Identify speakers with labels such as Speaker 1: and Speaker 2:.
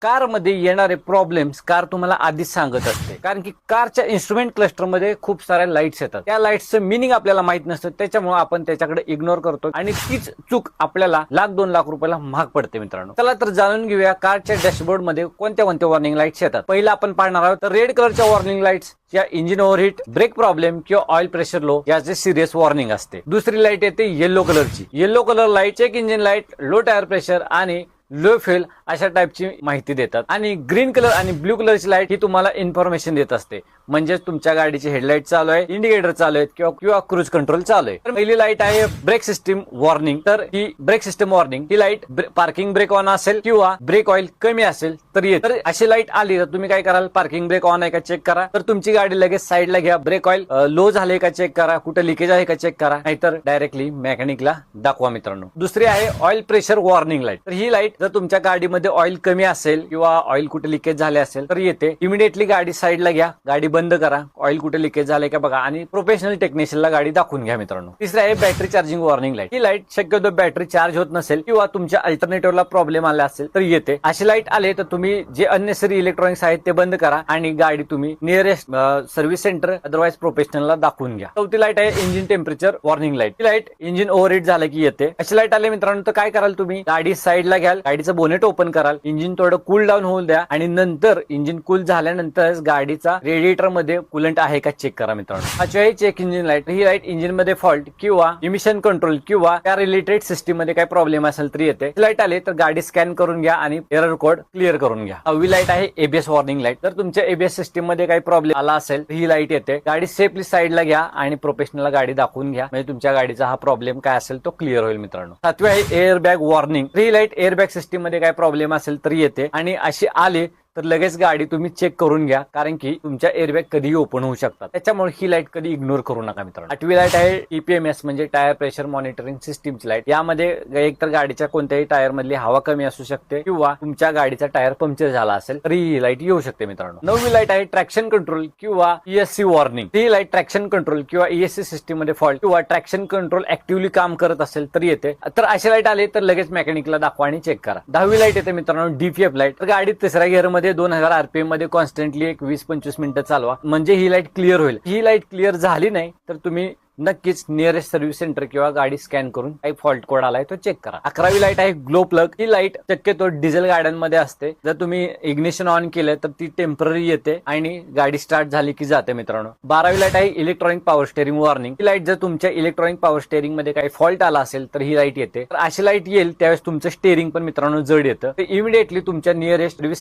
Speaker 1: Car मध्ये येणारे problems car तुम्हाला आधीच सांगत असते, कारण की कारच्या इन्स्ट्रुमेंट क्लस्टर मध्ये खूप साऱ्या लाईट्स येतात. त्या लाईट्सचं मिनिंग आपल्याला माहित नसतं, त्याच्यामुळे आपण त्याच्याकडे इग्नोर करतो आणि तीच चूक आपल्याला ₹1,00,000-2,00,000 रुपयाला महाग पडते मित्रांनो. चला तर जाणून घेऊया कारच्या डॅशबोर्ड मध्ये कोणत्या कोणत्या वॉर्निंग लाईट्स येतात. पहिला आपण पाहणार आहोत तर रेड कलरच्या वॉर्निंग लाईट्स या इंजिन ओव्हरहीट, ब्रेक प्रॉब्लेम किंवा ऑइल प्रेशर लो याचे सिरियस वॉर्निंग असते. दुसरी लाईट येते येलो कलरची. Yellow colour light check engine light, low tyre pressure आणि लो फ्युएल अशा टाइपची माहिती देतात. आणि ग्रीन कलर आणि ब्लू कलरची लाईट ही तुम्हाला इन्फॉर्मेशन देत असते, म्हणजेच तुमच्या गाडीची हेडलाईट चालू आहे, इंडिकेटर चालू आहेत किंवा क्रूज कंट्रोल चालू आहे. तर पहिली लाईट आहे ब्रेक सिस्टीम वॉर्निंग. तर ही ब्रेक सिस्टीम वॉर्निंग ही लाईट पार्किंग ब्रेक ऑन असेल किंवा ब्रेक ऑइल कमी असेल तर येते. तर अशी लाईट आली तर तुम्ही काय कराल, पार्किंग ब्रेक ऑन आहे का चेक करा, तर तुमची गाडी लगेच साईडला घ्या, ब्रेक ऑइल लो झाले का चेक करा, कुठे लिकेज आहे का चेक करा, नाहीतर डायरेक्टली मेकॅनिकला दाखवा मित्रांनो. दुसरी आहे ऑइल प्रेशर वॉर्निंग लाईट. तर ही लाईट जर तुमच्या गाडीमध्ये ऑइल कमी असेल किंवा ऑइल कुठे लिकेज झाले असेल तर येते. इमिडिएटली गाडी साईडला घ्या, गाडी बंद करा, ऑइल कुठे लिकेज झाले का बघा आणि प्रोफेशनल टेक्निशियनला गाडी दाखवून घ्या मित्रांनो. तिसरी आहे बॅटरी चार्जिंग वॉर्निंग लाईट. ही लाईट शक्यतो बॅटरी चार्ज होत नसेल किंवा तुमच्या अल्टरनेटिव्हला प्रॉब्लेम आला असेल तर येते. अशी लाईट आले तर तुम्ही जे अननेसरी इलेक्ट्रॉनिक्स आहेत ते बंद करा आणि गाडी तुम्ही नियरेस्ट सर्व्हिस सेंटर अदरवाइज प्रोफेशनलला दाखवून घ्या. चौथी लाईट आहे इंजिन टेम्परेचर वॉर्निंग लाईट. ही लाईट इंजिन ओव्हरहीट झालं की येते. अशी लाईट आली मित्रांनो तर काय कराल, तुम्ही गाडी साईडला घ्याल, गाडीचं बोनेट ओपन कराल, इंजिन थोडं कूल डाऊन होऊ द्या आणि नंतर इंजिन कूल झाल्यानंतर गाडीचा रेडिएटर मध्ये कुलंट आहे का चेक करा मित्रांनो. पाचवी आहे चेक इंजिन लाईट. ही लाईट इंजिन मध्ये फॉल्ट किंवा इमिशन कंट्रोल किंवा त्या रिलेटेड सिस्टीम मध्ये काही प्रॉब्लेम असेल तर येते. लाईट आले तर गाडी स्कॅन करून घ्या आणि एरर कोड क्लिअर करून घ्या. सहावी लाईट आहे एबीएस वॉर्निंग लाईट. तर तुमच्या एबीएस सिस्टीम मध्ये काही प्रॉब्लेम आला असेल तर ही लाईट येते. गाडी सेफली साईडला घ्या आणि प्रोफेशनलला गाडी दाखवून घ्या, म्हणजे तुमच्या गाडीचा हा प्रॉब्लेम काय असेल तो क्लिअर होईल मित्रांनो. सातवी आहे एअर बॅग वॉर्निंग. ही लाईट एअर बॅग सिस्टीम मध्ये काही प्रॉब्लेम असेल तर येते आणि अशी आली तर लगेच गाडी तुम्ही चेक करून घ्या, कारण की तुमच्या एअरबॅग कधीही ओपन होऊ शकतात, त्याच्यामुळे ही लाईट कधी इग्नोर करू नका मित्रांनो. आठवी लाईट आहे टीपीएमएस म्हणजे टायर प्रेशर मॉनिटरिंग सिस्टीमची लाईट. यामध्ये एकतर गाडीच्या कोणत्याही टायर मधली हवा कमी असू शकते किंवा तुमच्या गाडीचा टायर पंक्चर झाला असेल तरी ही लाईट येऊ शकते मित्रांनो. नववी लाईट आहे ट्रॅक्शन कंट्रोल किंवा ईएससी वॉर्निंग. ही लाईट ट्रॅक्शन कंट्रोल किंवा ईएससी सिस्टीम मध्ये फॉल्ट किंवा ट्रॅक्शन कंट्रोल ऍक्टिव्हली काम करत असेल तर येते. तर अशी लाईट आली तर लगेच मेकॅनिकला दाखवा आणि चेक करा. 10वी लाईट येते मित्रांनो डीपीएफ लाईट. तर गाडी तिसऱ्या गिअरमध्ये 2000 आरपीएम मध्ये कॉन्स्टंटली एक 20-25 मिनिटं चालवा, म्हणजे ही लाईट क्लिअर होईल. ही लाईट क्लिअर झाली नाही तर तुम्ही नक्कीच नियरेस्ट सर्व्हिस सेंटर किंवा गाडी स्कॅन करून काही फॉल्ट कोड आलाय तो चेक करा. 11वी लाईट आहे ग्लो प्लग. ही लाईट शक्यतो डिझेल गाड्यांमध्ये असते. जर तुम्ही इग्निशन ऑन केलं तर ती टेम्पररी येते आणि गाडी स्टार्ट झाली की जाते मित्रांनो. 12वी लाईट आहे इलेक्ट्रॉनिक पॉवर स्टेअरिंग वॉर्निंग. ही लाईट जर तुमच्या इलेक्ट्रॉनिक पॉवर स्टेअरिंग मध्ये काही फॉल्ट आला असेल तर ही लाईट येते. तर अशी लाईट येईल त्यावेळेस तुमचं स्टेअरिंग पण मित्रांनो जड येतं. तर इमिडिएटली तुमच्या नियरेस्ट सर्व्हिस